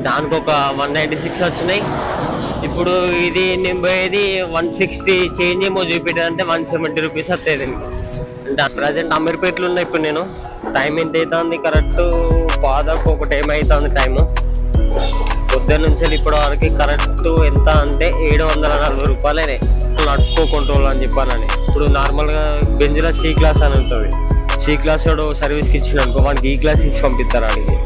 దానికి ఒక 196 వచ్చినాయి. ఇప్పుడు ఇది నేను పోయేది 160 చేంజ్ ఏమో చూపెట్టేదంటే 170 రూపీస్ వస్తాయి దీనికి. అంటే ప్రజెంట్ అమీర్పేటలో ఉన్నా ఇప్పుడు నేను. టైం ఎంత అవుతుంది కరెక్ట్ పాదకు ఒకటి ఏమవుతుంది టైము. పొద్దున్న నుంచి ఇప్పటి వరకు కరెక్ట్ ఎంత అంటే 740 రూపాయలనే నడుచుకో కంట్రోల్ అని చెప్పానని. ఇప్పుడు నార్మల్గా బెంజ్లో C క్లాస్ అని ఉంటుంది. C క్లాస్ వాడు సర్వీస్కి ఇచ్చిన అనుకో వాడికి E క్లాస్ ఇచ్చి పంపిస్తారు అడిగి.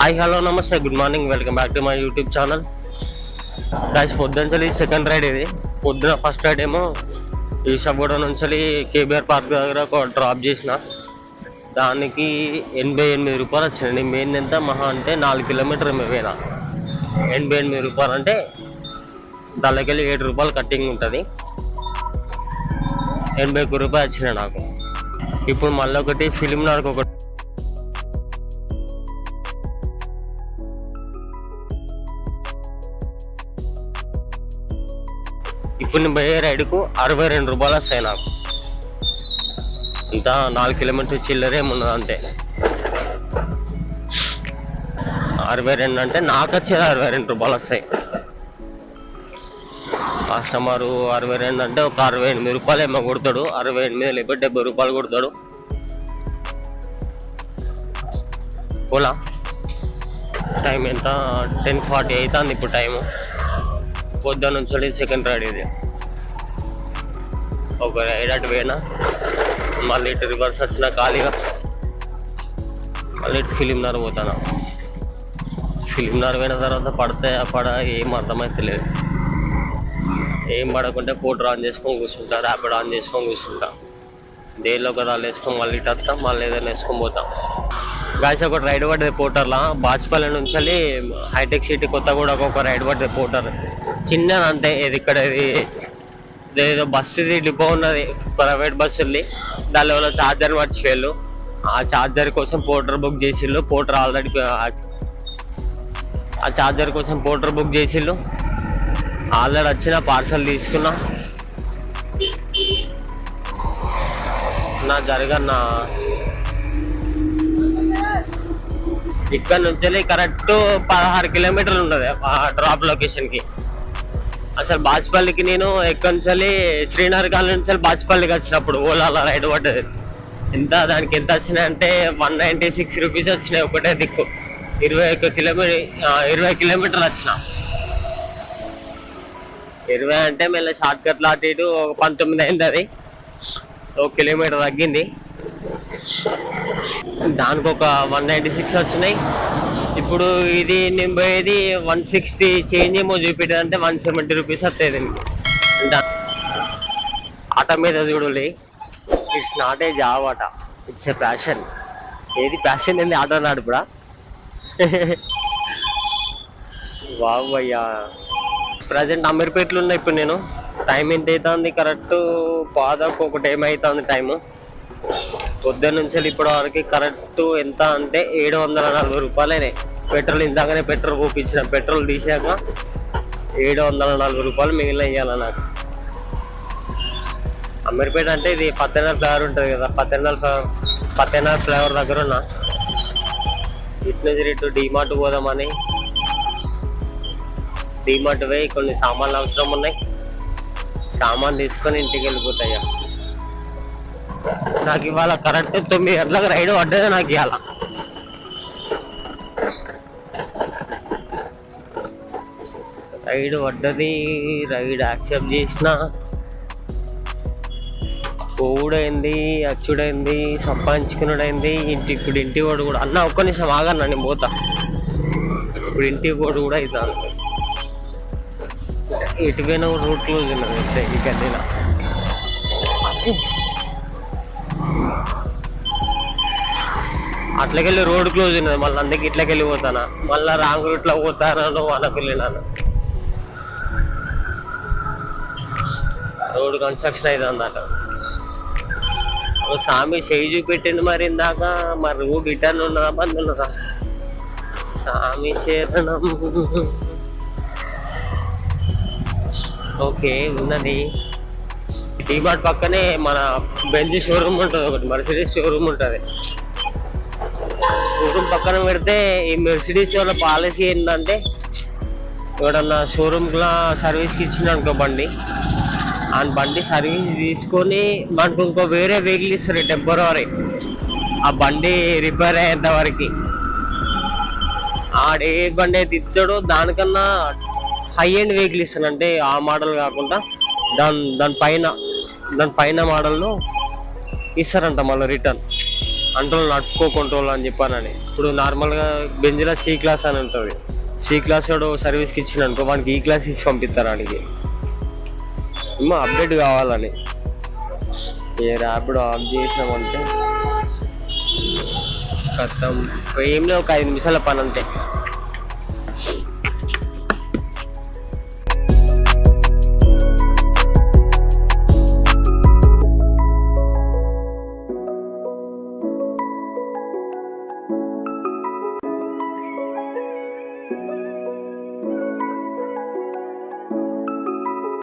హాయ్ హలో నమస్తే good morning, welcome back to my YouTube channel. Guys పొద్దున సెకండ్ రైడ్ ఇది. పొద్దున ఫస్ట్ రైడ్ ఏమో ఈషాగూడ నుంచి కేబీఆర్ పార్క్ దగ్గర ఒక డ్రాప్ చేసిన. దానికి 88 రూపాయలు వచ్చినాయి. నేను మెయిన్ ఎంత మహా అంటే 4 కిలోమీటర్ పోయినా. 88 రూపాయలు అంటే దానికెళ్ళి 7 రూపాయలు కట్టింగ్ ఉంటుంది. 81 రూపాయలు వచ్చినాయి నాకు. ఇప్పుడు మళ్ళీ ఒకటి ఫిలిం నార్క్ ఒకటి ఇప్పుడు నేను పోయే రైడ్కు 62 రూపాయలు వస్తాయి నాకు. ఇంకా 4 కిలోమీటర్ చిల్లర ఏమున్నది అంతే. 62 అంటే నాకు వచ్చేది 62 రూపాయలు వస్తాయి. కస్టమరు 62 అంటే ఒక 68 రూపాయలు ఏమో కొడతాడు. 68 లేకపోతే 70 రూపాయలు కొడతాడు. ఓలా టైం ఎంత 10:40 అవుతుంది ఇప్పుడు టైము. పొద్దున్న నుంచి సెకండ్ రైడ్ ఇది. ఒక రైడ్ అటు పోయినా మళ్ళీ ఇటు రివర్స్ వచ్చిన ఖాళీగా మళ్ళీ ఇటు ఫిలిం నగర్ పోతాను. ఫిలిం నగర్ పోయిన తర్వాత పడితే పడ ఏం అర్థమైతే లేదు. ఏం పడకుంటే పోటర్ ఆన్ చేసుకొని కూర్చుంటా, ర్యాపిడ్ ఆన్ చేసుకొని కూర్చుంటా. డేలో కదా వేసుకొని మళ్ళీ ఇటు వస్తాం, మళ్ళీ ఏదైనా వేసుకొని పోతాం. గాయస్ ఒకటి రైడ్ పడ్డది పోటర్లా. బాచ్పల్లి నుంచి హైటెక్ సిటీ కొత్తగూడ ఒక రైడ్ పడ్డది పోటర్. చిన్నది అంతే. ఇది ఇక్కడ ఇది ఏదో బస్సుది డిపో ఉన్నది, ప్రైవేట్ బస్సుల్ని. దానివల్ల ఛార్జర్ మర్చిపోయారు. ఆ ఛార్జర్ కోసం పోటర్ బుక్ చేసిళ్ళు. పోటర్ ఆల్రెడీ ఆ ఛార్జర్ కోసం పోటర్ బుక్ చేసిళ్ళు. ఆల్రెడీ వచ్చిన పార్సల్ తీసుకున్నా. నా జరగన్నా ఇక్కడ నుంచి కరెక్ట్ 16 కిలోమీటర్లు ఉంటుంది ఆ డ్రాప్ లొకేషన్కి. అసలు బాచ్పల్లికి నేను ఎక్కడి నుంచి శ్రీనగర్ కాలనీ నుంచి బాచ్పల్లికి వచ్చినప్పుడు ఓలాలో రైడ్ పడ్డది. ఎంత దానికి ఎంత వచ్చినాయి అంటే 196 రూపీస్ వచ్చినాయి ఒకటే దిక్కు. 20 కిలోమీటర్లు వచ్చిన. 20 అంటే మళ్ళీ షార్ట్ కట్లు అటు ఇటు 19 అయింది. అది 1 కిలోమీటర్ తగ్గింది. దానికి ఒక 196 వచ్చినాయి. ఇప్పుడు ఇది నేను పోయేది 160 చేంజ్ ఏమో చూపెట్టేదంటే 170 రూపీస్ వస్తాయి దీనికి. అంటే ఆట మీద చూడాలి. ఇట్స్ నాట్ ఏ జాబ్ ఆట, ఇట్స్ ఏ ప్యాషన్. ఏది ప్యాషన్ ఏంది ఆటో నడుపుడా. వావ్ అయ్యా. ప్రజెంట్ అమీర్పేటలో ఉన్నా ఇప్పుడు నేను. టైం ఎంత అవుతుంది కరెక్ట్ పాదకు ఒకటి ఏమవుతుంది టైము. పొద్దున్న నుంచి ఇప్పటి వరకు కరెక్ట్ ఎంత అంటే 740 రూపాయలనే. పెట్రోల్ ఇందాకనే పెట్రోల్ పోపించిన. పెట్రోల్ తీసాక 740 రూపాయలు మిగిలిన ఇవ్వాలి నాకు. అమీర్పేట అంటే ఇది పత్తెనార్ ఫ్లేవర్ ఉంటుంది కదా, పత్తెనార్ ఫ్లేవర్ దగ్గర ఉన్నా. ఇటు నుంచి ఇటు డీమార్ట్ పోదామని. డీమార్ట్ పోయి కొన్ని సామాన్లు అవసరం ఉన్నాయి. సామాన్ తీసుకొని ఇంటికి వెళ్ళిపోతాయా. నాకు ఇవాళ కరెక్ట్ 9 గంటలకు రైడ్ పడ్డది నాకు. ఇవాళ రైడ్ పడ్డది. రైడ్ యాక్సెప్ట్ చేసిన. పోవుడైంది, అచ్చుడైంది, సంపాదించుకున్నాడైంది. ఇప్పుడు ఇంటి వాడు కూడా అన్న ఒక్క నిమిషం ఆగన్నా నేను పోతా. ఇప్పుడు ఇంటి వాడు కూడా అవుతాను. ఎటువైనా రూట్ క్లోజ్ ఉన్నది ఈ గడ్డీలో. అట్లకెళ్ళి రోడ్ క్లోజ్ ఉన్నది. మళ్ళీ అందుకే ఇట్లకి వెళ్ళిపోతానా. మళ్ళీ రాంగ్ రూట్లో పోతానో వాళ్ళకి వెళ్ళినాను. రోడ్ కన్స్ట్రక్షన్ అయితే అన్నమాట. స్వామి చేయి చూపెట్టింది మరి ఇందాక. మరి రోడ్ రిటర్న్ ఉన్నదా బంద్ ఉన్నదా. స్వామి శరణం. ఓకే ఉన్నది. డీమార్ట్ పక్కనే మన బెంజ్ షోరూమ్ ఉంటుంది ఒకటి, మర్సిడీస్ షోరూమ్ ఉంటుంది. షోరూమ్ పక్కన పెడితే ఈ మెర్సిడీస్ వాళ్ళ పాలసీ ఏంటంటే ఎవడన్నా షోరూమ్లో సర్వీస్కి ఇచ్చిన అనుకో బండి, ఆ బండి సర్వీస్ తీసుకొని మనకు ఇంకో వేరే వెహికల్ ఇస్తారు టెంపరరీ, ఆ బండి రిపేర్ అయ్యేంత వరకు. ఆడే బండి అయితే ఇస్తాడో దానికన్నా హై ఎండ్ వెహికల్ ఇస్తాను, అంటే ఆ మోడల్ కాకుండా దాని పైన మోడల్లో ఇస్తారంట మళ్ళీ రిటర్న్. అంటే నడుపుకో కంట్రోల్ అని చెప్పానని. ఇప్పుడు నార్మల్గా బెంజ్లో సి క్లాస్ అని ఉంటుంది, సి క్లాస్ వాడు సర్వీస్కి ఇచ్చిన అనుకో వానికి ఈ క్లాస్ ఇచ్చి పంపిస్తారు వాడికి. ఏమో అప్డేట్ కావాలని. ఏ ర్యాపిడో ఆఫ్ చేసినామంటే ఖతం, ఏం లేవు, ఒక 5 నిమిషాల పని అంతే.